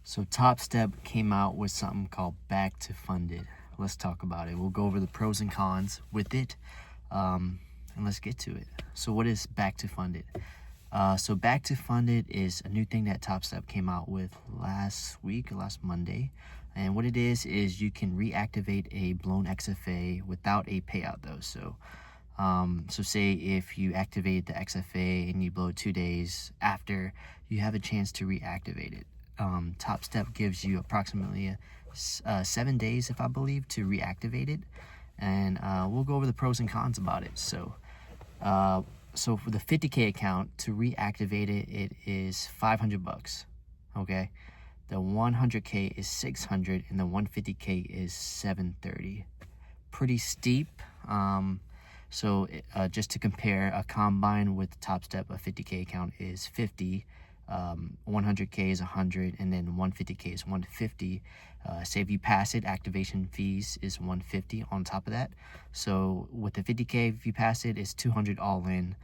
So Topstep came out with something called Back2Funded. Let's talk about it. We'll go over the pros and cons with it, and let's get to it. So what is Back2Funded? So Back2Funded is a new thing that Topstep came out with last Monday. And what it is you can reactivate a blown XFA without a payout though. So say if you activate the XFA and you blow it 2 days after, you have a chance to reactivate it. Topstep gives you approximately 7 days, if I believe, to reactivate it, and we'll go over the pros and cons about it. So for the 50K account, to reactivate it, it is $500. Okay, the 100K is $600, and the 150K is $730. Pretty steep. So just to compare, a combine with Topstep, a 50K account is $50. 100K is $100, and then 150K is $150. Say if you pass it, activation fees is $150 on top of that. So with the 50K, if you pass it, it's $200 all in.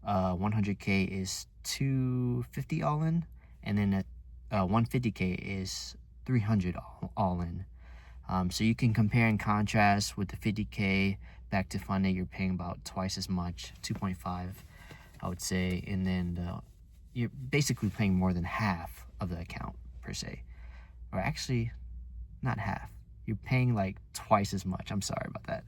100K is $250 all in, and then 150K is $300 all in. So you can compare and contrast. With the 50K Back2Funded, you're paying about twice as much, 2.5, I would say, and then you're basically paying more than half of the account per se, or actually not half. You're paying like twice as much. I'm sorry about that,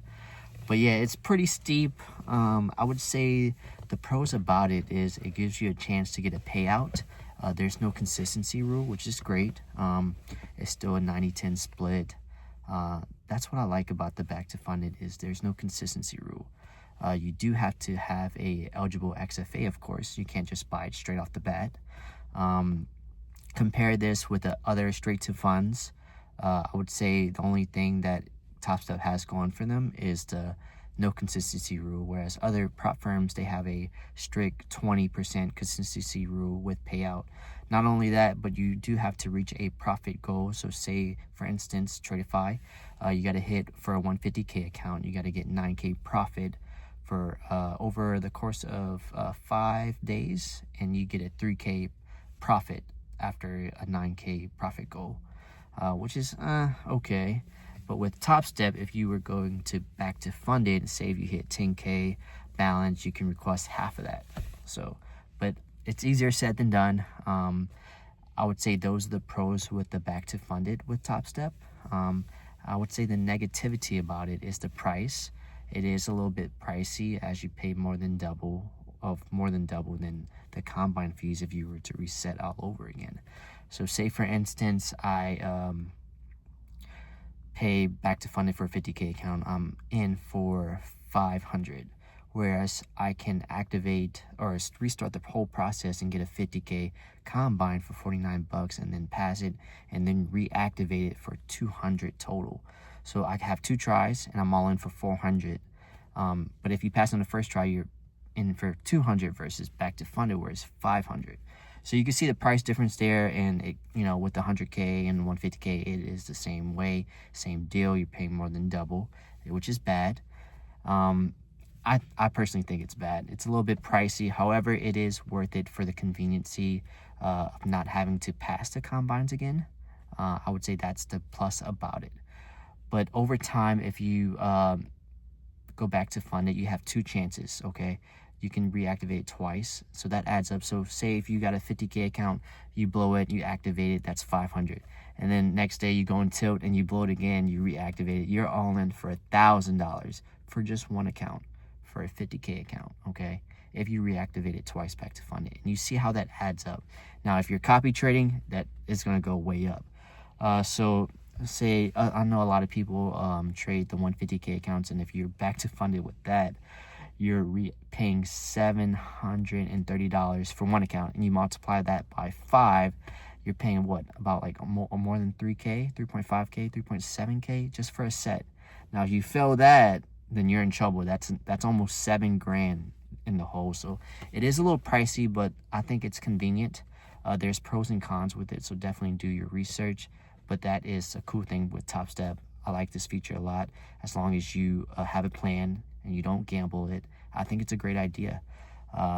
but yeah, it's pretty steep. I would say the pros about it is it gives you a chance to get a payout. There's no consistency rule, which is great. It's still a 90-10 split. That's what I like about the Back2Funded is there's no consistency rule. You do have to have a eligible XFA, of course. You can't just buy it straight off the bat. Compare this with the other straight to funds. I would say the only thing that Topstep has going for them is the no consistency rule, whereas other prop firms, they have a strict 20% consistency rule with payout. Not only that, but you do have to reach a profit goal. So say, for instance, Tradify, you got to hit for a 150K account, you got to get 9K profit for over the course of 5 days, and you get a 3K profit after a 9K profit goal, which is okay. But with Topstep, if you were going to Back2Funded, say if you hit 10K balance, you can request half of that. So, but it's easier said than done. I would say those are the pros with the Back2Funded with Topstep. I would say the negativity about it is the price. It is a little bit pricey, as you pay more than double than the combine fees if you were to reset all over again. So say for instance, I pay Back2Funded for a 50K account, I'm in for $500, whereas I can activate or restart the whole process and get a 50K combine for $49 and then pass it and then reactivate it for $200 total. So I have 2 tries and I'm all in for $400. But if you pass on the first try, you're in for $200 versus Back2Funded where it's $500. So you can see the price difference there, and it, with the 100K and 150K, it is the same way, same deal. You're paying more than double, which is bad. I personally think it's bad. It's a little bit pricey. However, it is worth it for the conveniency of not having to pass the combines again. I would say that's the plus about it. But over time, if you go Back2Funded, you have 2 chances, okay? You can reactivate it twice, so that adds up. So say if you got a 50K account, you blow it, you activate it, that's $500. And then next day you go in tilt and you blow it again, you reactivate it, you're all in for $1,000 for just one account, for a 50K account, okay? If you reactivate it twice Back2Funded. And you see how that adds up. Now, if you're copy trading, that is gonna go way up. So say, I know a lot of people trade the 150K accounts, and if you're Back2Funded with that, you're paying $730 for one account, and you multiply that by 5, you're paying what, about like more than 3K, 3.5K, 3.7K just for a set. Now, if you fail that, then you're in trouble. That's almost $7,000 in the hole. So it is a little pricey, but I think it's convenient. There's pros and cons with it, so definitely do your research. But that is a cool thing with Topstep. I like this feature a lot. As long as you have a plan and you don't gamble it, I think it's a great idea.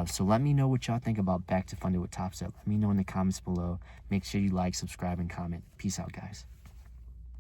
So let me know what y'all think about Back to Funded with Topstep. Let me know in the comments below. Make sure you like, subscribe, and comment. Peace out, guys.